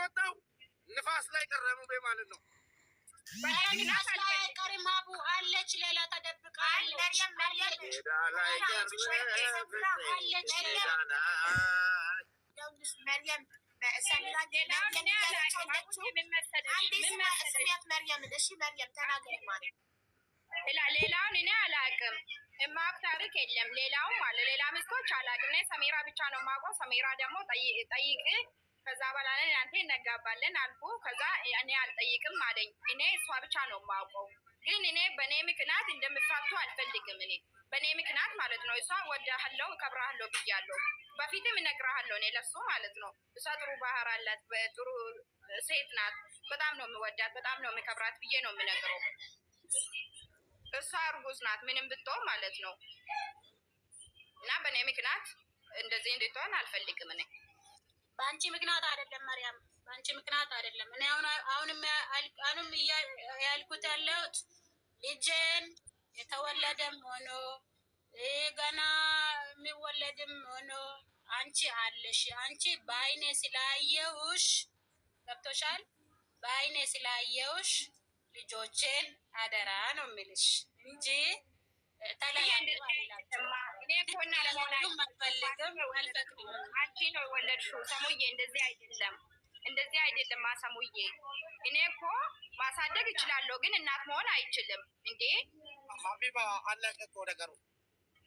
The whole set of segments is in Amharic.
ወጣው ንፋስ ላይ ቀረሙ በማለት ነው። ንፋስ ላይ ቀረም አቡ አለች ሌላ ተደብቃ አለች መርየም ሰሚራ ሌላውን እኔ አላውቅም። የማውቅ ታሪክ የለም። ሌላውም አለ ሌላ ሚስቶች አላውቅም። እኔ ሰሚራ ብቻ ነው የማውቀው። ሰሚራ ደግሞ ጠይቅ ከዛ በኋላ አንተ እነጋባለን አልኩ። ከዛ እኔ አልጠይቅም አለኝ። እኔ እሷ ብቻ ነው የማውቀው። ግን እኔ በእኔ ምክንያት እንደምፋቱ አልፈልግም። እኔ በእኔ ምክንያት ማለት ነው። እሷ ወዳሃለው እከብራሃለሁ ብያለሁ። በፊትም እነግርሃለሁ እኔ ለሱ ማለት ነው። እሷ ጥሩ ባህር አላት፣ ጥሩ ሴት ናት። በጣም ነው የምወዳት፣ በጣም ነው የምከብራት ብዬ ነው የምነግረው። እሷ እርጉዝ ናት ምንም ብትሆን ማለት ነው። እና በእኔ ምክንያት እንደዚህ እንድትሆን አልፈልግም። እኔ በአንቺ ምክንያት አይደለም መርያም፣ በአንቺ ምክንያት አይደለም። እኔ አሁንም ያልኩት ያለሁት ልጄን የተወለደም ሆኖ ገና የሚወለድም ሆኖ አንቺ አለሽ። አንቺ በአይኔ ስላየውሽ ገብቶሻል። በአይኔ ስላየውሽ ልጆቼን አደራ ነው የምልሽ እንጂ አንቺ ነው የወለድሽው ሰሙዬ። እንደዚህ አይደለም፣ እንደዚህ አይደለም ማሰሙዬ። እኔ እኮ ማሳደግ እችላለሁ፣ ግን እናት መሆን አይችልም እንዴ። ሀቢባ አለቀ እኮ ነገሩ፣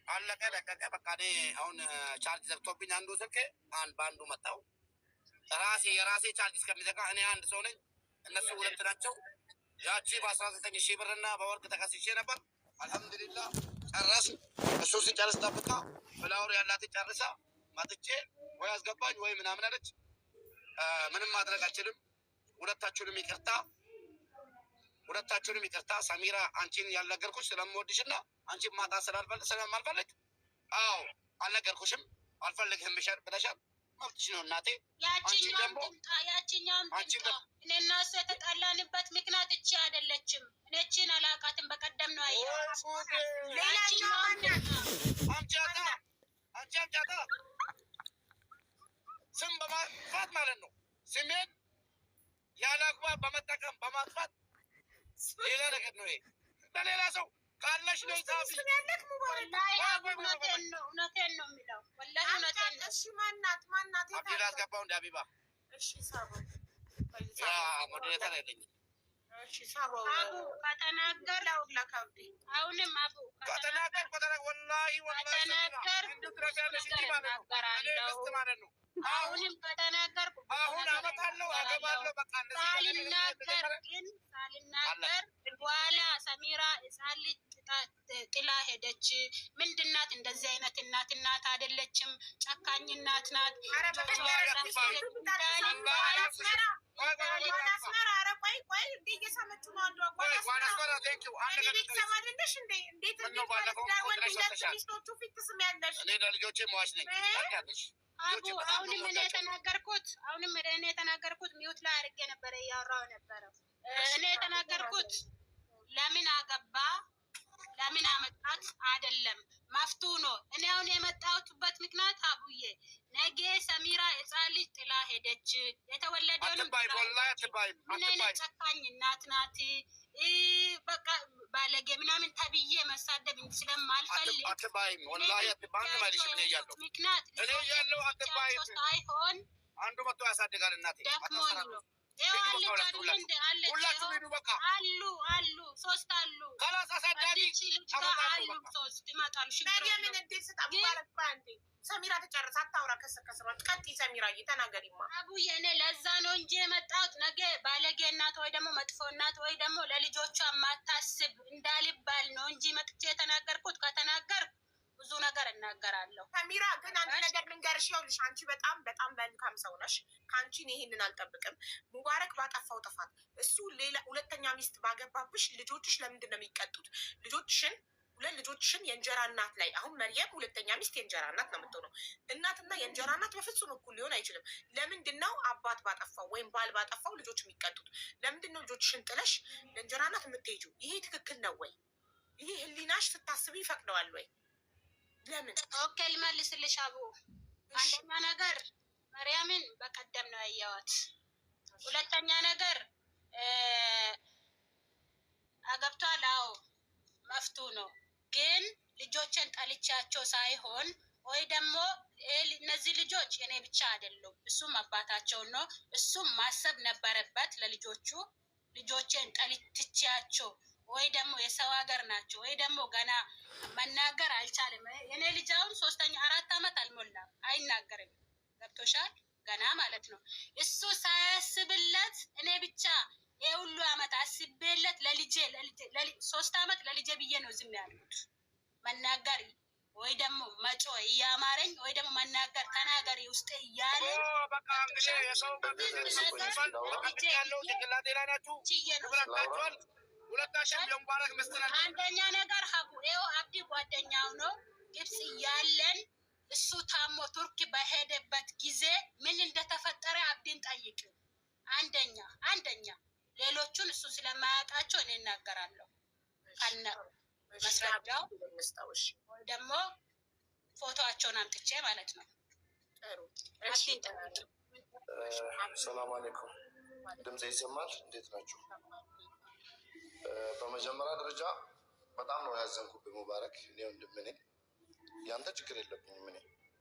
አለቀ ለቀቀ። በቃ እኔ አሁን ቻርጅ ዘግቶብኝ አንዱ ስልክ በአንዱ መጣው። የራሴ ቻርጅ እስከሚዘጋ እኔ አንድ ሰው ነኝ፣ እነሱ ሁለት ናቸው። ያቺ በ19,000 ብርና በወርቅ ተከስሼ ነበር። አልሐምዱሊላህ ጨረስ። እሱ ሲጨርስ ጠብቃ ፍላወር ያላትን ጨርሳ ማጥቼ ወይ አስገባኝ ወይ ምናምን አለች። ምንም ማድረግ አልችልም። ሁለታችሁንም ይቅርታ። ሰሚራ አንቺን ያልነገርኩሽ ስለምወድሽና አንቺን ማጣ ስለማልፈልግ፣ አዎ አልነገርኩሽም፣ አልፈልግህም ብለሻል። መብትሽ ነው እናቴ። ያቺኛውም እኔና እሱ የተጣላንበት ምክንያት እቺ አይደለችም። እኔችን አላውቃትም። በቀደም ነው ያየኋት። አንቺ አምጫታ ስም በማጥፋት ማለት ነው። ስሜን ያለ አግባብ በመጠቀም በማጥፋት ሌላ ነገር ነው። ይሄ ለሌላ ሰው ካለሽ ነው ጻፊ። እውነቴን ነው የሚለው ወላሂ እውነቴን ነው። እሺ ማናት አብዲላ አስገባው እንደ አቢባ። እሺ ሳቦ ያ ሞዴሬተር አይደለም። እሺ ሳቦ አቡ ከተናገረው ለካብዲ አሁንም አቡ ከተናገር ወላሂ ማለት ነው። አሁንም ከተናገርኩ አሁን አመጣለሁ አገባለሁ። በቃ ሳልናገር በኋላ ሰሚራ ሕፃን ልጅ ጥላ ሄደች። ምንድናት? እንደዚህ አይነት እናት አይደለችም። ጨካኝ እናት ናት። አሁንም እኔ የተናገርኩት ሚውት ላይ አድርጌ ነበረ እያወራሁ ነበረው። እኔ የተናገርኩት ለምን አገባ ለምን አመጣት አይደለም፣ መፍቱ ነው። እኔ አሁን የመጣሁበት ምክንያት አቡዬ ነገ ሰሚራ ሕፃን ልጅ ጥላ ሄደች። የተወለደውንም ምን አይነት ጨካኝ እናት ናት። በቃ ባለጌ ምናምን ተብዬ መሳደብ ስለማልፈልግ ምክንያት አይሆን አንዱ መጥቶ ያሳድጋል። እናቴ ደክሞኝ ነው። አሉ ሶስት አሉ። ሰሚራ ተጨርስ አታውራ። ከሰከስሯት ቀጥ ሰሚራ እየተናገሪማ አቡዬ እኔ ለዛ ነው እንጂ የመጣሁት ነገ ባለጌ እናት ወይ ደግሞ መጥፎ እናት ወይ ደግሞ ለልጆቿ ማታስብ እንዳልባል ነው እንጂ መጥቼ የተናገርኩት። ከተናገርኩ ብዙ ነገር እናገራለሁ። ሰሚራ ግን አንድ ነገር ልንገርሽ፣ ይኸውልሽ አንቺ በጣም መልካም ሰው ነሽ። ከአንቺን ይሄንን አልጠብቅም። ሙባረክ ባጠፋው ጥፋት እሱ ሌላ ሁለተኛ ሚስት ባገባብሽ ልጆችሽ ለምንድን ነው የሚቀጡት? ሁለት ልጆችሽን የእንጀራ እናት ላይ አሁን መርየም ሁለተኛ ሚስት የእንጀራ እናት ነው የምትሆነው። እናትና የእንጀራ እናት በፍጹም እኩል ሊሆን አይችልም። ለምንድን ነው አባት ባጠፋው ወይም ባል ባጠፋው ልጆች የሚቀጡት? ለምንድን ነው ልጆችሽን ጥለሽ ለእንጀራ እናት የምትሄጂው? ይሄ ትክክል ነው ወይ? ይሄ ህሊናሽ ስታስቢ ይፈቅደዋል ወይ? ለምን? ኦኬ ልመልስልሽ አቡ። አንደኛ ነገር መርያምን በቀደም ነው ያየዋት። ሁለተኛ ነገር አገብቷል። አዎ መፍቱ ነው። ግን ልጆችን ጠልቻቸው ሳይሆን ወይ ደግሞ እነዚህ ልጆች እኔ ብቻ አይደሉም፣ እሱም አባታቸውን ነው። እሱም ማሰብ ነበረበት ለልጆቹ። ልጆችን ጠልቻቸው ወይ ደግሞ የሰው ሀገር ናቸው ወይ ደግሞ ገና መናገር አልቻለም። የኔ ልጅ አሁን 4 ዓመት አልሞላም፣ አይናገርም። ገብቶሻል? ገና ማለት ነው። እሱ ሳያስብለት እኔ ብቻ የሁሉ ዓመት አስቤለት ለልጄ 3 ዓመት ለልጄ ብዬ ነው ዝም ያልኩት። መናገር ወይ ደግሞ መጮ እያማረኝ ወይ ደግሞ መናገር ተናገሪ ውስጥ እያለኝ አንደኛ ነገር ሀቡ ይኸው አብዲ ጓደኛው ነው። ግብጽ እያለን እሱ ታሞ ቱርክ በሄደበት ጊዜ ምን እንደተፈጠረ አብዲን ጠይቅ። አንደኛ ሌሎቹን እሱ ስለማያውቃቸው እኔ እናገራለሁ ከነ መስረጃው ደግሞ ፎቶቸውን አምጥቼ ማለት ነው። ሰላም አለይኩም። ድምጽ ይሰማል? እንዴት ናችሁ? በመጀመሪያ ደረጃ በጣም ነው ያዘንኩብህ ሙባረክ። እኔ ወንድም ነኝ፣ ያንተ ችግር የለብኝም። እኔ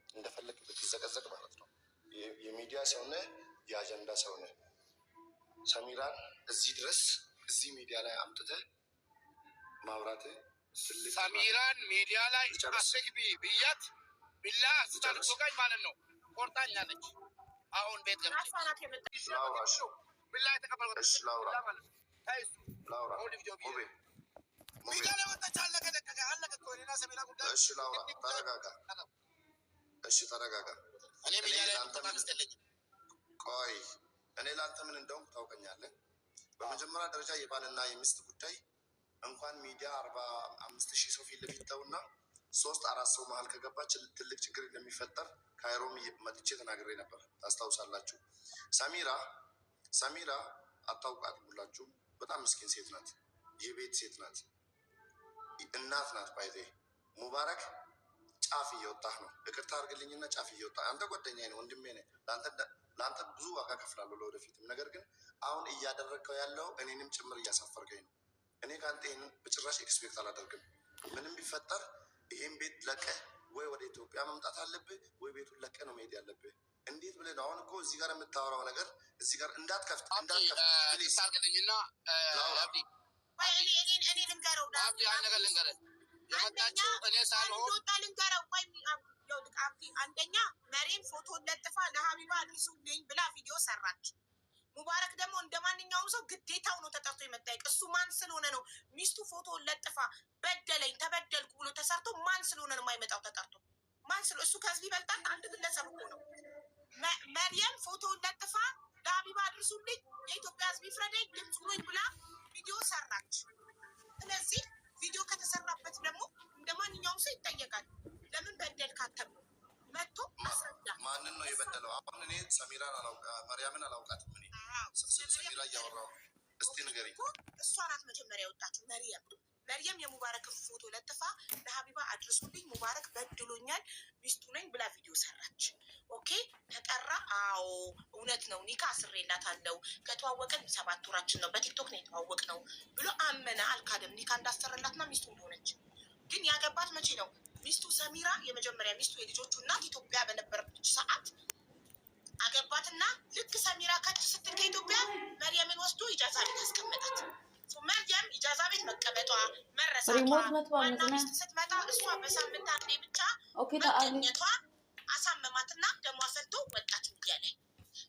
እንደፈለግ ብትዘቀዘቅ ማለት ነው። የሚዲያ ሰው ነህ፣ የአጀንዳ ሰው ነህ። ሰሚራን እዚህ ድረስ እዚህ ሚዲያ ላይ አምጥተህ ማውራትህ ሰሚራን ሚዲያ ላይ አስግቢ ብያት ቢላ ስታልቆቃኝ ማለት ነው። ቆርጣኛለች። አሁን ቤት ገብቼ ቢላ የተቀበልኩት ላውራ ተረጋጋ። ቆይ እኔ ለአንተ ምን እንደውም ታውቀኛለህ። በመጀመሪያ ደረጃ የባልና የሚስት ጉዳይ እንኳን ሚዲያ 45,000 ሰው ፊት ለፊት ተውና 3-4 ሰው መሀል ከገባች ትልቅ ችግር እንደሚፈጠር ካይሮም መጥቼ ተናግሬ ነበር። ታስታውሳላችሁ። ሰሚራ አታውቃትም ሁላችሁም። በጣም ምስኪን ሴት ናት። የቤት ሴት ናት። እናት ናት። ባይዜ ሙባረክ ጫፍ እየወጣህ ነው። ይቅርታ አድርግልኝና ጫፍ እየወጣህ አንተ ጓደኛዬ ነው፣ ወንድሜ ነህ። ለአንተ ብዙ ዋጋ ከፍላለሁ ለወደፊትም። ነገር ግን አሁን እያደረግከው ያለው እኔንም ጭምር እያሳፈርከኝ ነው። እኔ ከአንተ ይህንን በጭራሽ ኤክስፔክት አላደርግም። ምንም ቢፈጠር ይህን ቤት ለቀህ ወይ ወደ ኢትዮጵያ መምጣት አለብህ ወይ ቤቱን ለቀህ ነው መሄድ ያለብህ። እንዴት ብለህ ነው አሁን እኮ እዚህ ጋር የምታወራው ነገር እዚህ ጋር እንዳትከፍት ሳርግልኝና የመጣችው እኔ ሳልሆን አንደኛ መሬም ፎቶ ለጥፋ ለሀቢባ አድርሱልኝ ብላ ቪዲዮ ሰራች። ሙባረክ ደግሞ እንደ ማንኛውም ሰው ግዴታው ነው ተጠርቶ የመጠየቅ። እሱ ማን ስለሆነ ነው ሚስቱ ፎቶ ለጥፋ በደለኝ ተበደልኩ ብሎ ተሰርቶ ማን ስለሆነ ነው የማይመጣው ተጠርቶ? ማን ስለ እሱ ከህዝብ ይበልጣል? አንድ ግለሰብ እኮ ነው። መርየም ፎቶ ለጥፋ ለሀቢባ አድርሱልኝ የኢትዮጵያ ህዝብ ይፍረደኝ ድምፅ ነኝ ብላ ቪዲዮ ሰራች። ስለዚህ ቪዲዮ ከተሰራበት ደግሞ እንደ ማንኛውም ሰው ይጠየቃል። ለምን በደልካት ተብሎ መጥቶ አስረዳ። ማንን ነው የበደለው? አሁን እኔ ሰሚራን መርያምን አላውቃትም። እኔ ሰሚራ እያወራሁ እስቲ ንገሪኝ። እሷ ናት መጀመሪያ የወጣችው መርየም የሙባረክን ፎቶ ለጥፋ ለሀቢባ አድርሱልኝ ሙባረክ በድሎኛል ሚስቱ ነኝ ብላ ቪዲዮ ሰራች። ኦኬ ተጠራ። አዎ እውነት ነው ኒካ አስሬላታለሁ ከተዋወቅን 7 ወራችን ነው በቲክቶክ ነው የተዋወቅ ነው ብሎ አመነ። አልካደም። ኒካ እንዳሰረላትና ሚስቱ እንደሆነች ግን ያገባት መቼ ነው? ሚስቱ ሰሚራ የመጀመሪያ ሚስቱ የልጆቹ እናት ኢትዮጵያ በነበረች ሰዓት አገባትና ልክ ሰሚራ ከች ስትል ከኢትዮጵያ መርየምን ወስዶ ኢጃዛ ቤት አስቀመጣት። መርየም ኢጃዛ ቤት መቀመጧ መረሳቷ ዋና ሚስት ስትመጣ እሷ በሳምንት አንዴ ብቻ መገኘቷ አሳመማትና ደሟ ፈልቶ ወጣች ሚዲያ ላይ።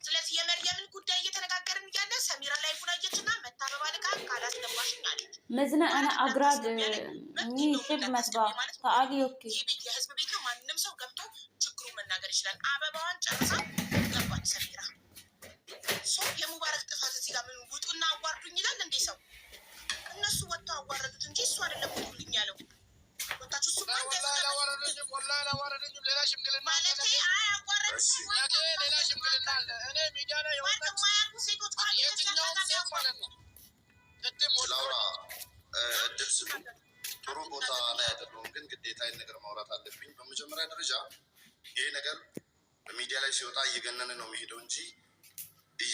ስለዚህ የመርየምን ጉዳይ እየተነጋገርን እያለ ሰሚራ ላይ ጉናየችና መታበባ ልካ ካላስገባሽኝ አለች። መዝነ አና አግራድ ሽብ መስባ ታአጊ ኦኬ ይህ ቤት የህዝብ ቤት ነው። ማንም ሰው ገብቶ ችግሩ መናገር ይችላል። አበባዋን ጨርሳ ገባች ሰሚራ። የሙባረክ ጥፋት እዚህ ጋር ምን ውጡና አዋርዱኝ ይላል እንዴ ሰው? እነሱ ወጥተው አዋረዱት እንጂ እሱ አይደለም ውጡልኝ ያለው። ወጣችሁ እሱ ሌላ ሽምግልና ማለት ሌላ ሽምግልና አለ። እኔ ሚዲያ ላይ የወጣች ሴቶች የትኛውም ሴት ማለት ነው። ላውራ እድል ስጡ። ጥሩ ቦታ ላይ አይደለሁም፣ ግን ግዴታ ይህን ነገር ማውራት አለብኝ። በመጀመሪያ ደረጃ ይሄ ነገር በሚዲያ ላይ ሲወጣ እየገነን ነው የሚሄደው እንጂ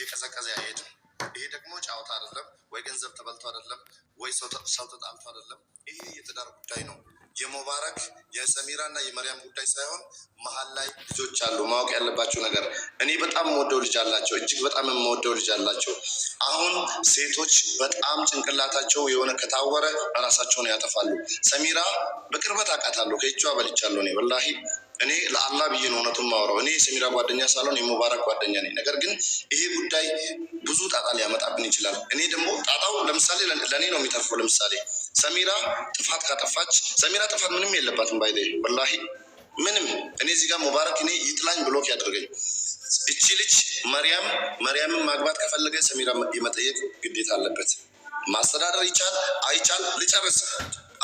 እየቀዘቀዘ አይሄድም። ይሄ ደግሞ ጫወታ አይደለም ወይ ገንዘብ ተበልቶ አይደለም ወይ ሰው ተጣልቶ አይደለም። ይሄ የትዳር ጉዳይ ነው። የሙባረክ የሰሚራ እና የመርያም ጉዳይ ሳይሆን መሀል ላይ ልጆች አሉ። ማወቅ ያለባቸው ነገር እኔ በጣም የምወደው ልጅ አላቸው፣ እጅግ በጣም የምወደው ልጅ አላቸው። አሁን ሴቶች በጣም ጭንቅላታቸው የሆነ ከታወረ ራሳቸውን ያጠፋሉ። ሰሚራ በቅርበት አውቃታለሁ፣ ከእጇ በልቻለሁ። እኔ ወላሂ እኔ ለአላህ ብዬ ነው እውነቱን ማውራው። እኔ የሰሚራ ጓደኛ ሳልሆን የሙባረክ ጓደኛ ነኝ። ነገር ግን ይሄ ጉዳይ ብዙ ጣጣ ሊያመጣብን ይችላል። እኔ ደግሞ ጣጣው ለምሳሌ ለእኔ ነው የሚተርፈው። ለምሳሌ ሰሚራ ጥፋት ካጠፋች፣ ሰሚራ ጥፋት ምንም የለባትም ባይደ ወላሂ ምንም። እኔ እዚህ ጋር ሙባረክ እኔ ይጥላኝ ብሎክ ያደርገኝ። እቺ ልጅ መርያምን ማግባት ከፈለገ ሰሚራ የመጠየቅ ግዴታ አለበት። ማስተዳደር ይቻል አይቻል ልጨርስ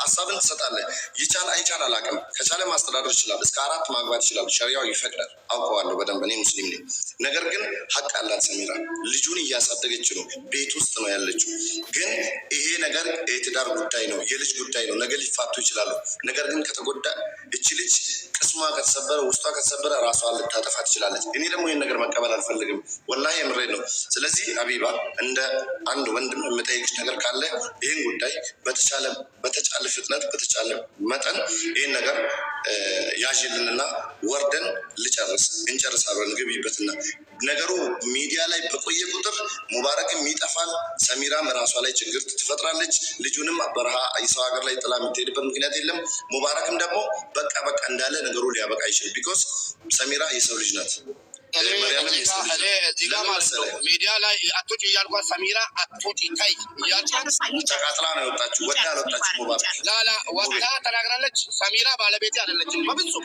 ሀሳብን ትሰጣለህ። ይቻል አይቻል አላውቅም። ከቻለ ማስተዳደር ይችላል። እስከ 4 ማግባት ይችላል። ሸሪያው ይፈቅዳል። አውቀዋለሁ በደንብ እኔ ሙስሊም ነኝ። ነገር ግን ሀቅ አላት ሰሚራ። ልጁን እያሳደገች ነው፣ ቤት ውስጥ ነው ያለችው። ግን ይሄ ነገር የትዳር ጉዳይ ነው፣ የልጅ ጉዳይ ነው። ነገ ሊፋቱ ይችላሉ። ነገር ግን ከተጎዳ እቺ ልጅ ቅስሟ ከተሰበረ፣ ውስጧ ከተሰበረ ራሷን ልታጠፋ ትችላለች። እኔ ደግሞ ይህን ነገር መቀበል አልፈልግም። ወላሂ የምሬድ ነው። ስለዚህ ሀቢባ እንደ አንድ ወንድም የምጠይቅሽ ነገር ካለ ይህን ጉዳይ በተቻለ ፍጥነት በተቻለ መጠን ይህን ነገር ያዥልንና ወርደን እንጨርስ አብረን ግቢበትና ነገሩ ሚዲያ ላይ በቆየ ቁጥር ሙባረክም ይጠፋል፣ ሰሚራም ራሷ ላይ ችግር ትፈጥራለች። ልጁንም በረሃ የሰው ሀገር ላይ ጥላ የምትሄድበት ምክንያት የለም። ሙባረክም ደግሞ በቃ እንዳለ ነገሩ ሊያበቃ ይችላል። ቢኮዝ ሰሚራ የሰው ልጅ ናት። ሚዲያ ላይ አቶች እያልኳት ሰሚራ አቶች ታይ እያልኳት ተቃጥላ ነው የወጣችው። ወዳ አልወጣችም። ሙባረክ ላላ ወጣ ተናግራለች። ሰሚራ ባለቤቴ አይደለችም። በፍጹም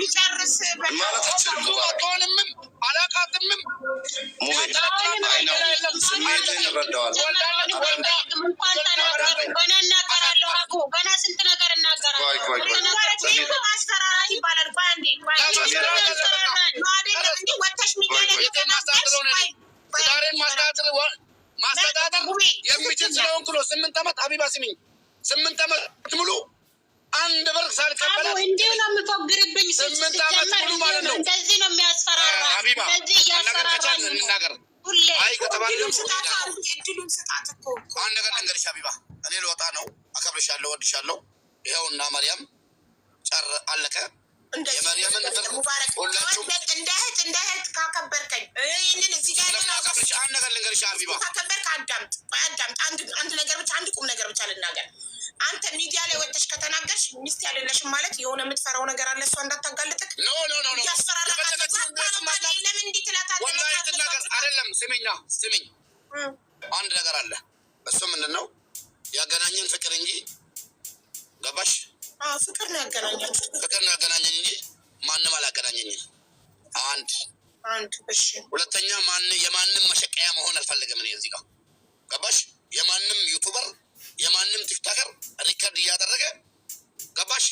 ሊጨርስ ማለት አችልም። አቶንም አላቃትምም። ስሜትን እንረዳዋለን። ገና እናገራለሁ። ገና ስንት ነገር እናገራለሁ። ማስተዳደር የሚችል ስለሆንኩ ነው። 8 ዓመት ሀቢባ ስሚኝ፣ 8 ዓመት ሙሉ አንድ ብር ሳልቀበል እንዲሁ ነው የምፎግርብኝ። 8 ዓመት ሙሉ ማለት ነው። እንደዚህ ነው የሚያስፈራራ። ሀቢባ ከቻልን እንናገር። አይ ከተባለ እድሉን ስጣት እኮ አንድ ነገር ልንገርሽ ሀቢባ፣ እኔ ልወጣ ነው። አከብርሻለሁ፣ ወድሻለሁ። ይኸውና መርያም አለቀ። የመርያምን ሙባረክ እንደ እህት ካከበርከኝ ይህንን እዚህ ጋር አንድ ነገር ልንገርሽ ሀቢባ፣ ካከበርክ አዳምጥ። አንድ ነገር ብቻ አንድ ቁም ነገር ብቻ ልናገር። አንተ ሚዲያ ላይ ወጥተሽ ከተናገርሽ ሚስት ያለለሽም ማለት የሆነ የምትፈራው ነገር አለ። እሷ እንዳታጋልጥክ ኖ ለምን እንዲህ ትላታለህ? ወላሂ ትናገር አይደለም። ስሚኝ አንድ ነገር አለ። እሱ ምንድን ነው? ያገናኘን ፍቅር እንጂ ገባሽ? ፍቅር ነው ያገናኛችሁ። ፍቅር ነው ያገናኘን እንጂ ማንም አላገናኘኝም። አንድ እሺ። ሁለተኛ የማንም መሸቀያ መሆን አልፈልግም እኔ እዚህ ጋር ገባሽ? የማንም ዩቱበር የማንም ቲክቶከር ሪከርድ እያደረገ ገባሽ?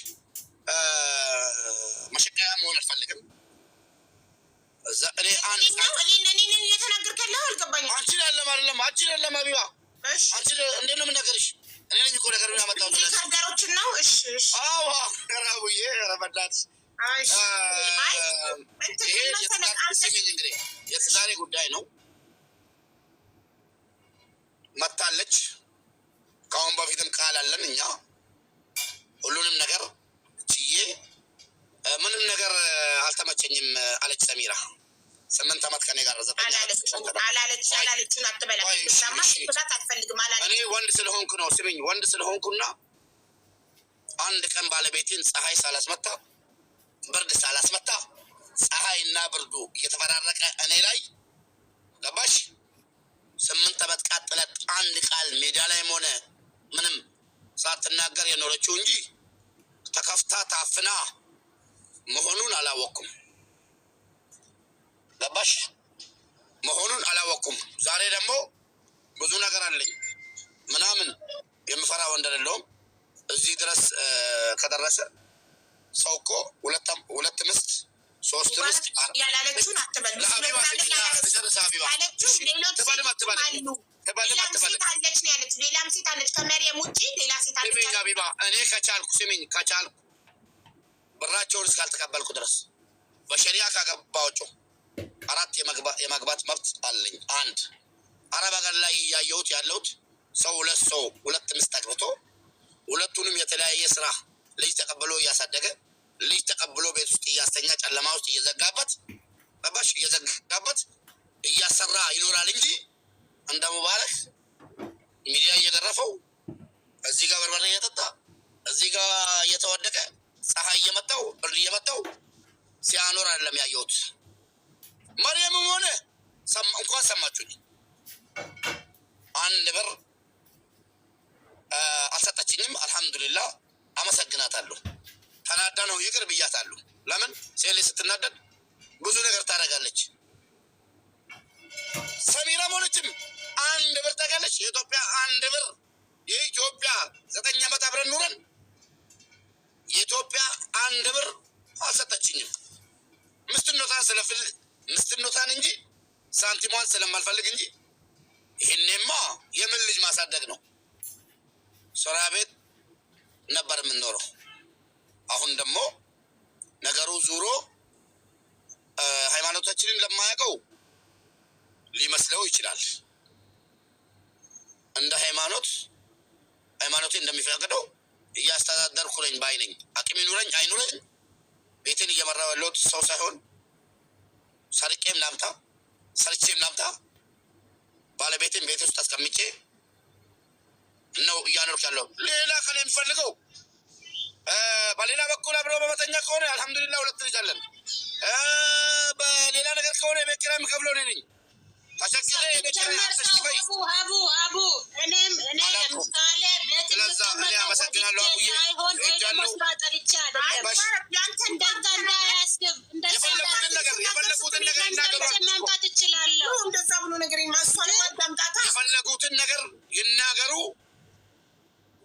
መሸቀያ መሆን አልፈልግም። እኔ እኔን እየተናገርክ ያለው አልገባኝም። አንቺን ያለም ሀቢባ አንቺ እንዴት ነው የምናገርሽ? እኔ ነኝ እኮ ነገር ያመጣው ሪከርደሮችን ነው። እሺ አዎ ራቡዬ ረበዳት ይሄ እንግዲህ የትዳሬ ጉዳይ ነው። መታለች። ከአሁን በፊትም ቃል አለን እኛ ሁሉንም ነገር ችዬ ምንም ነገር አልተመቸኝም አለች ሰሚራ። 8 ዓመት ከኔ ጋር 9 እኔ ወንድ ስለሆንኩ ነው። ስሚኝ ወንድ ስለሆንኩና አንድ ቀን ባለቤቴን ፀሐይ ሳላስመታ ብርድ ሳላስመታ ፀሐይና ብርዱ እየተፈራረቀ እኔ ላይ ገባሽ 8 ዓመት ቃጥለት አንድ ቃል ሜዳ ላይም ሆነ ምንም ሳትናገር የኖረችው እንጂ ተከፍታ ታፍና መሆኑን አላወቅኩም። ገባሽ መሆኑን አላወቅኩም። ዛሬ ደግሞ ብዙ ነገር አለኝ ምናምን የምፈራ ወንድ አይደለሁም። እዚህ ድረስ ከደረሰ ሰው እኮ 2 ምስት 3 ምስት ያላለችውን አትበል። ሌላም ሴት አለች ከመርየም ውጭ ሌላ ሴት አለች። ሀቢባ እኔ ከቻልኩ ስሚኝ ከቻልኩ ብራቸውን እስካልተቀበልኩ ድረስ በሸሪያ ካገባቸው 4 የማግባት መብት አለኝ። 1 አረብ ሀገር ላይ ያለሁት ሰው ሁለት ሚስት አግብቶ ሁለቱንም የተለያየ ስራ ልጅ ተቀብሎ እያሳደገ ልጅ ተቀብሎ ቤት ውስጥ እያስተኛ ጨለማ ውስጥ እየዘጋበት እያሰራ ይኖራል እንጂ እንደ ሙባረክ ሚዲያ እየገረፈው እዚህ ጋር በርበሬ እየጠጣ እዚህ ጋር እየተወደቀ ፀሐይ እየመታው ብርድ እየመታው ሲያኖር አይደለም ያየሁት። መርየምም ሆነ እንኳን ሰማችሁኝ 1 ብር አልሰጠችኝም። አልሐምዱሊላህ አመሰግናታለሁ። ተናዳ ነው ይቅር ብያታለሁ። ለምን ሴሌ ስትናደድ ብዙ ነገር ታደርጋለች። ሰሚራ ሆነችም 1 ብር ታውቃለች። የኢትዮጵያ 1 ብር የኢትዮጵያ 9 ዓመት አብረን ኑረን የኢትዮጵያ 1 ብር አልሰጠችኝም። ምስትኖታን እንጂ ሳንቲሟን ስለማልፈልግ እንጂ ይሄኔማ የምን ልጅ ማሳደግ ነው። ሶራ ቤት ነበር የምንኖረው። አሁን ደግሞ ነገሩ ዙሮ ሃይማኖታችንን ለማያውቀው ሊመስለው ይችላል። እንደ ሃይማኖቴ እንደሚፈቅደው እያስተዳደርኩ ነኝ ባይ ነኝ። አቅም ይኑረኝ አይኑረኝ ቤቴን እየመራው ያለሁት ሰው ሳይሆን ሰርቄም ላምጣ ሰርቼም ላምጣ ባለቤቴን ቤት ውስጥ አስቀምጬ ነው እያኖርኩ ያለው። ሌላ ከኔ የምፈልገው በሌላ በኩል አብሮ በመተኛ ከሆነ አልሐምዱሊላህ 2 ልጅ አለን። በሌላ ነገር ከሆነ የቤት ኪራይ የምከፍለው እኔ ነኝ። ተቸግሬ አቡ እኔም ለምሳሌ ቤት አመሰግናለሁ። አቡዬ የፈለጉትን ነገር ይናገሩ።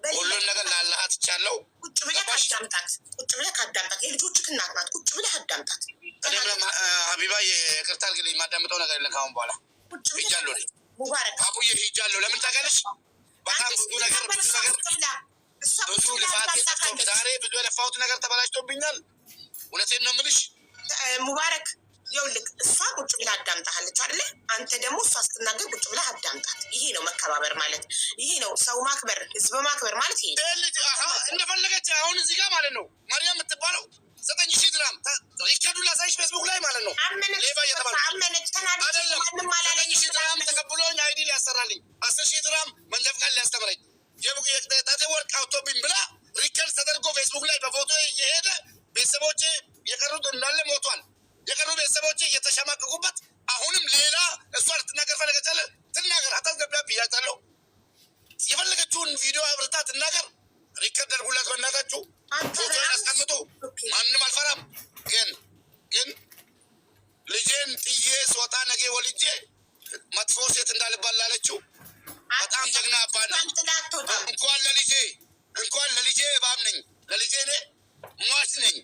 ሁሉን ነገር ላላህ ትቻለው። ቁጭ ብለህ አዳምጣት። የልጆችህ እናት ናት። ቁጭ ብለህ አዳምጣት። እኔም ሀቢባ ይቅርታ አድርግልኝ። የማዳምጠው ነገር የለም ካሁን በኋላ ሂጃለሁ። ሙባረክ አቡዬ ሂጃለሁ። ለምን ታውቂያለሽ? በጣም ብዙ ልፋት ዛሬ ብዙ የለፋሁት ነገር ተበላሽቶብኛል። እውነቴን ነው የምልሽ ሙባረክ። ይኸውልህ እሷ ቁጭ ብላ አዳምጣሃለች አይደለ? አንተ ደግሞ እሷ ስትናገር ቁጭ ብላ አዳምጣት። ይሄ ነው መከባበር ማለት። ይሄ ነው ሰው ማክበር፣ ህዝብ ማክበር ማለት ይሄ እንደፈለገች አሁን እዚህ ጋር ማለት ነው ማርያም የምትባለው 9,000 ድራም ሪከርዱ ላሳይሽ ፌስቡክ ላይ ማለት ነው። ሌባ እየተባለ ማንም አላለኝ። 9,000 ድራም ተቀብሎኝ አይዲ ሊያሰራልኝ 10,000 ድራም መንጃ ፈቃድ ሊያስተምረኝ የጣቴ ወርቅ አውቶብኝ ብላ ሪከርድ ተደርጎ ፌስቡክ ላይ በፎቶ እየሄደ ቤተሰቦቼ የቀሩት እንዳለ ሞቷል። የቀሩ ቤተሰቦቼ እየተሸማቀቁበት አሁንም ሌላ እሷ ልትናገር ፈለገቻለ ትናገር። አታስገቢያ ብያታለሁ። የፈለገችውን ቪዲዮ አብርታ ትናገር። ሪከርድ አድርጉላት በእናታችሁ። ፎቶ ያስቀምጡ። ማንም አልፈራም። ግን ልጄን ጥዬ ስወጣ ነገ ወልጄ መጥፎ ሴት እንዳልባል ላለችው በጣም ጀግና አባት ነኝ። እንኳን ለልጄ እባብ ነኝ። ለልጄ እኔ ሟች ነኝ።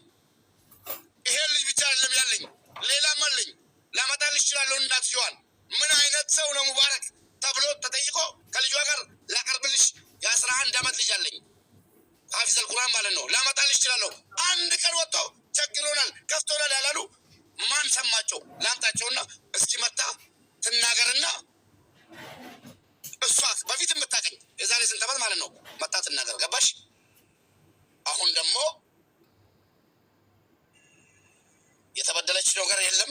ይሄ ልጅ ብቻ አይደለም ያለኝ ሌላም አለኝ። ላመጣልሽ እችላለሁ። እናትየዋን ምን አይነት ሰው ነው ሙባረክ ተብሎ ተጠይቆ ከልጇ ጋር ላቀርብልሽ የ11 ዓመት ልጅ አለኝ። ሀፊዘል ቁርአን ማለት ነው። ላመጣልሽ እችላለሁ። 1 ቀን ወጥተው ቸግሮናል ከፍቶናል ያላሉ ማን ሰማቸው? ላምጣቸውና እስኪ መጣ ትናገርና እሷ በፊት የምታቀኝ የዛሬ ስንት ዓመት ማለት ነው መጣ ትናገር። ገባሽ? አሁን ደግሞ የተበደለች ነገር የለም።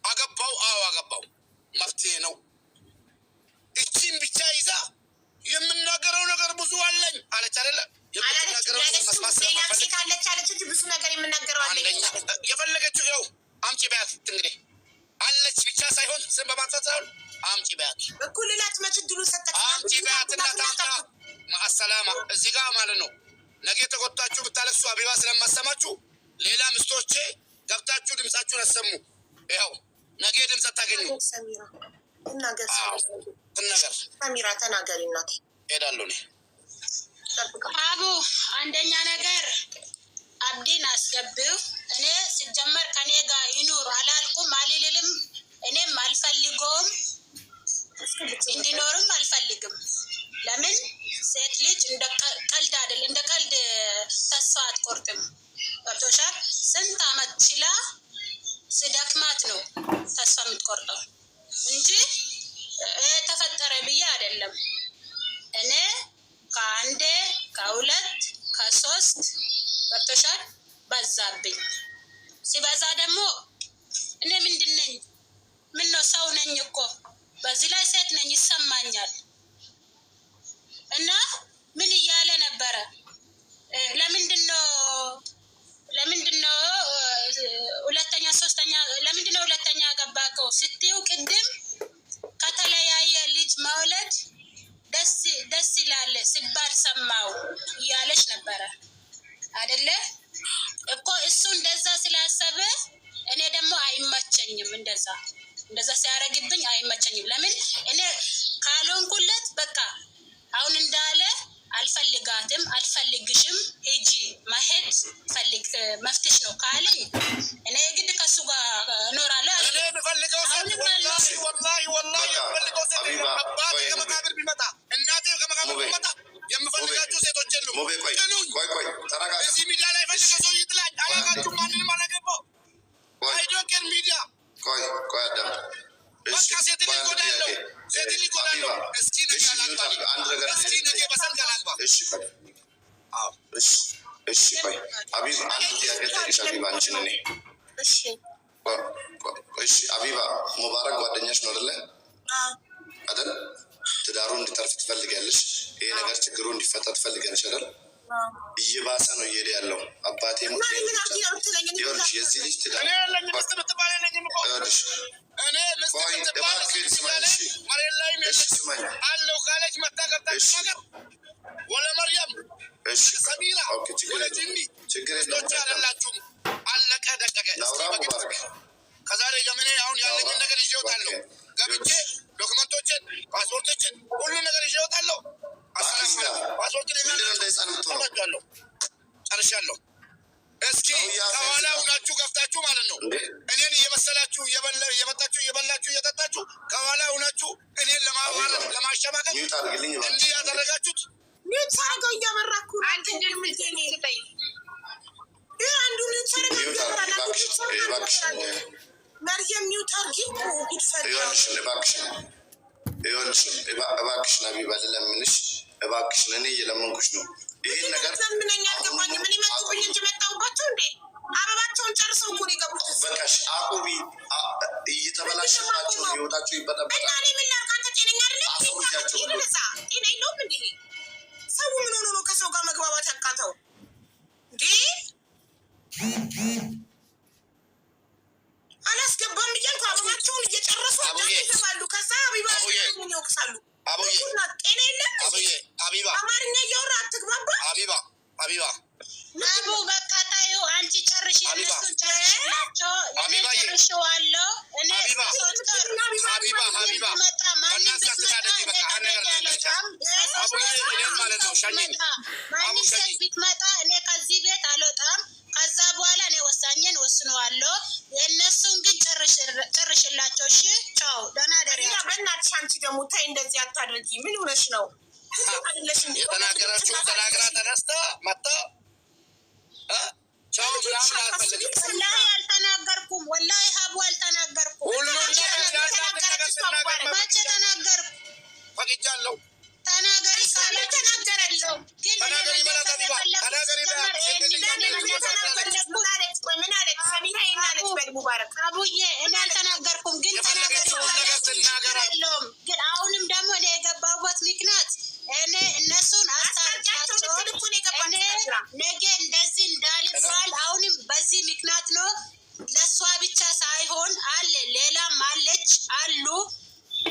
አገባው አገባው መፍትሄ ነው። እቺን ብቻ ይዛ የምናገረው ነገር ብዙ አለኝ አለች አይደለ? የምናገረው መስማት ስለማፈልግ አለች እንጂ ብዙ ነገር የምናገረው አለኝ። የፈለገችው ይኸው አምጪ በያት። እንግዲህ አለች ብቻ ሳይሆን ስም በማጥፋት ሳይሆን አምጪ በያት። እኩልላት መች ድሉ ሰጠች። አምጪ በያት እና ታምጣ። ማሰላማ እዚህ ጋር ማለት ነው። ነገ ተቆጣችሁ ብታለቅሱ አቢባ ስለማሰማችሁ ሌላ ምስቶቼ ገብታችሁ ድምጻችሁን አሰሙ። ይኸው ነገ ድምጽ አታገኙ። ሰሚራ ተናገሪ እናቴ። ሄዳለሁ እኔ አቡ። አንደኛ ነገር አብዲን አስገቢው። እኔ ሲጀመር ከኔ ጋር ይኑር አላልኩም አልልልም። እኔም አልፈልገውም እንዲኖርም አልፈልግም። ለምን ሴት ልጅ እንደ ቀልድ አይደል፣ እንደ ቀልድ ተስፋ አትቆርጥም። ገብቶሻል? ስንት አመት ችላ ስደክማት ነው ተስፋ የምትቆርጠው እንጂ ተፈጠረ ብዬ አይደለም። እኔ ከአንዴ ከሁለት ከሶስት ገብቶሻል በዛብኝ። ሲበዛ ደግሞ እኔ ምንድን ነኝ? ምን ነው ሰው ነኝ እኮ በዚህ ላይ ሴት ነኝ ይሰማኛል። እና ምን እያለ ነበረ? ለምንድነው ሁለተኛ ሶስተኛ ለምንድነው ሁለተኛ ገባከው ስትይው ቅድም ከተለያየ ልጅ መውለድ ደስ ይላል ሲባል ሰማው እያለች ነበረ አይደለ እኮ። እሱ እንደዛ ስላሰበ እኔ ደግሞ አይመቸኝም። እንደዛ ሲያረግብኝ አይመቸኝም። ለምን እኔ ካልሆንኩለት በቃ አሁን እንዳለ አልፈልጋትም፣ አልፈልግሽም፣ ሂጂ መሄድ ፈልግ መፍትሽ ነው ካለኝ እኔ ግድ ከሱ ጋር እኖራለሁ። እኔ የምፈልገው ሴት ወላሂ የምፈልገው ሴት አባቴ ከመቃብር ቢመጣ እናቴ ከመቃብር ቢመጣ የምፈልጋቸው ሴቶች የሉም። እዚህ ሚዲያ ላይ ፈልገ ሰው ይጥላኝ አላቃችሁ ማንንም አላገባው አይዶንኬር ሚዲያ በቃ ሴት ሊጎዳለው እስኪ ነገ አላግባ እስኪ ነገ በሰርግ አላግባ። እሺ ቆይ ሀቢብ አንድ ጥያቄ ጠይቅሽ ሀቢብ አንቺን እኔ እሺ ሀቢባ ሙባረክ ጓደኛሽ ነው አይደለ አይደል? ትዳሩ እንዲተርፍ ትፈልጊያለሽ። ይሄ ነገር ችግሩ እንዲፈታ ትፈልጊያለሽ አይደል? እየባሰ ነው እየሄደ ያለው። አባቴ ይኸውልሽ የዚህ ልጅ ትዳር አለው ካለች መታቀብታች ነገር ወለ መርያም ሰሚራ ወለ ጅኒ ስቶች አላላችሁም። አለቀ ደቀቀ። ከዛሬ ጀምሬ አሁን ያለኝን ነገር ይዤ እወጣለሁ። ገብቼ ዶክመንቶችን ፓስፖርቶችን ሁሉ ነገር ይዤ እወጣለሁ። ፓስፖርትን የሚያለሁ ጨርሻለሁ። እስኪ ከኋላ ሁናችሁ ገፍታችሁ ማለት ነው እኔን እየመሰላችሁ እየመጣችሁ እየበላችሁ እየጠጣችሁ ከኋላ ሁናችሁ እኔን ለማዋረድ ለማሸማቀቅ እንዲህ ያደረጋችሁት ሚዩት ሳረገው እያመራኩ አንድ እንደምትኝ አንዱ ሚዩት ሳረገው መርየም ሚዩት አርጊ እባክሽን ሀቢባ ልለምንሽ፣ እባክሽን እኔ እየለመንኩሽ ነው። ይህን ነገር ለምነኛ አልገባኝ። ምን ይመጡብኝ እንጂ መጣሁባቸው እንዴ? አበባቸውን ጨርሰው እኮ ነው የገቡት። በቃሽ አቁቢ። እየተበላሽባቸው ህይወታቸው ይበጠበጣል። እና እኔ ምን ላድርግ? አንተ ጤነኛ አይደለም። አስወግጃቸው። ጤና የለውም እንዴ? ሰው ምን ሆኖ ነው ከሰው ጋር መግባባት ያቃተው እንዴ? አላስገባም እያልኩ አበባቸውን እየጨረሱ ይገባሉ። ከዛ ሀቢባ ምን ይወቅሳሉ? ጤና የለም። አማርኛ እያወራ አትግባባ። ሀቢባ አቡ በቃ ታዩ። አንቺ ጨርሽ፣ እነሱን ጨርሽላቸው። እኔ ጨርሼዋለሁ። እኔ ማንም ሴት ቢትመጣ እኔ ከዚህ ቤት አልወጣም። ከዛ በኋላ እኔ ወሳኝን ወስነዋለሁ። የእነሱን ግን ጨርሽላቸው። እሺ ቻው፣ ደህና ደሪያ። በእናትሽ አንቺ ደግሞ ታይ እንደዚህ አታድርጊ። ምን ሆነሽ ነው? የተናገራችሁ ተናግራ ተነስታ መጣ ቻው ምናምን አልፈልግም። ወላሂ አልተናገርኩም። ወላሂ ሀቡ አልተናገርኩም። መቼ ተናገርኩ? ፈቅጃለሁ። ተናገሪ ካለ ተናገራለሁ። ግን ተናገሪ በላት ሀቢባ ተናገሪ በላት። ምን አለች ሰሚራ? ይናለች በል ሙባረክ አቡዬ እኔ አልተናገርኩም። ግን ተናገራለሁም። ግን አሁንም ደግሞ እኔ የገባሁበት ምክንያት እኔ እነሱን አስታርቃቸው እኔ ነገ እንደዚህ እንዳልባል አሁንም በዚህ ምክንያት ነው። ለእሷ ብቻ ሳይሆን አለ ሌላም አለች አሉ።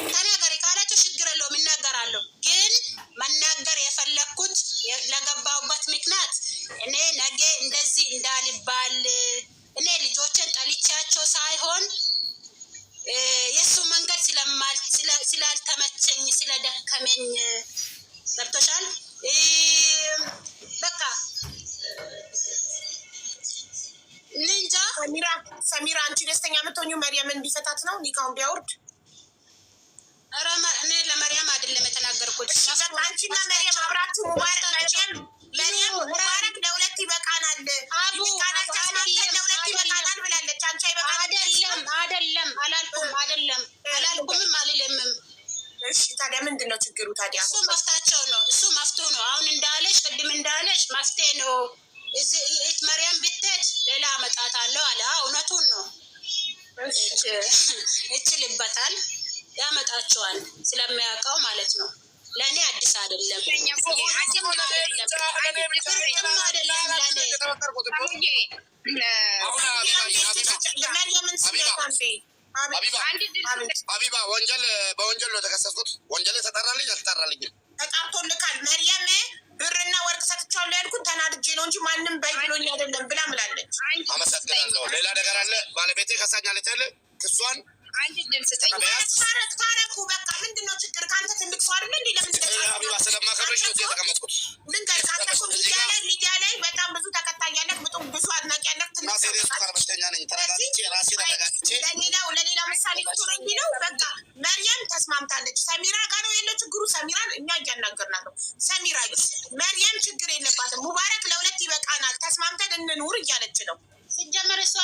ተናገሪ ካላቸው ችግር የለውም ይናገራለሁ። ግን መናገር የፈለግኩት ለገባሁበት ምክንያት እኔ ነገ እንደዚህ እንዳልባል እኔ ልጆችን ጠልቻቸው ሳይሆን የእሱ መንገድ ስላልተመቸኝ ስለደከመኝ ገብቶሻል። በቃ እንጃ። ሰሚራ አንቺ ደስተኛ የምትሆኚው መርየምን ቢፈታት ነው ኒካውን ቢያወርድ? ኧረ እኔ ለመርያም አይደለም የተናገርኩት። አንቺና መርየም አብራችሁ ሙባረክ ለሁለት ይበቃናል፣ ለሁለት ይበቃናል ብላለች። አንቺ አይደለም አላልኩም ታዲያ ምንድን ነው ችግሩ ታዲያ? እሱ መፍታቸው ነው። እሱ መፍቱ ነው። አሁን እንዳለሽ ቅድም እንዳለሽ መፍትሄ ነው። እዚህ መርያም ብትሄድ ሌላ አመጣታለሁ አለ። እውነቱን ነው። ይችልበታል፣ ያመጣቸዋል ስለሚያውቀው ማለት ነው። ለእኔ አዲስ አይደለም፣ ሀቢባ በወንጀል ነው የተከሰስኩት። ወንጀል ተጠራልኝ አልተጠራልኝም? ተጣርቶልካል። መርየም ብርና ወርቅ ሰጥቻለሁ ያልኩት ተናድጄ ነው እንጂ ማንም በይ ብሎኝ አይደለም ብላ ምላለች። አመሰግናለሁ። ሌላ ነገር አለ? ባለቤቴ ከሳኛለች አለ ክሷን ታረኩ በቃ። ምንድነው ችግር? ከአንተ ትልቅ ሰው አይደለ እንዲ? ሀቢባ ስለማከብረሽ ነው የተቀመጥኩት። ልንገር፣ ከአንተ ሚዲያ ላይ በጣም ብዙ ተከታይ ያለህ፣ ብዙ አድናቂ ያለህ በሽተኛ ነኝ። ተረጋግቼ ራሴ ተረጋግቼ ለሌላ ምሳሌ ትሆነኝ ነው። በቃ መርየም ተስማምታለች። ሰሚራ ጋር ነው የለው ችግሩ። ሰሚራን እኛ እያናገርናት ነው። ሰሚራ መርየም ችግር የለባትም። ሙባረክ ለሁለት ይበቃናል፣ ተስማምተን እንኑር እያለች ነው። ሲጀመር እሷ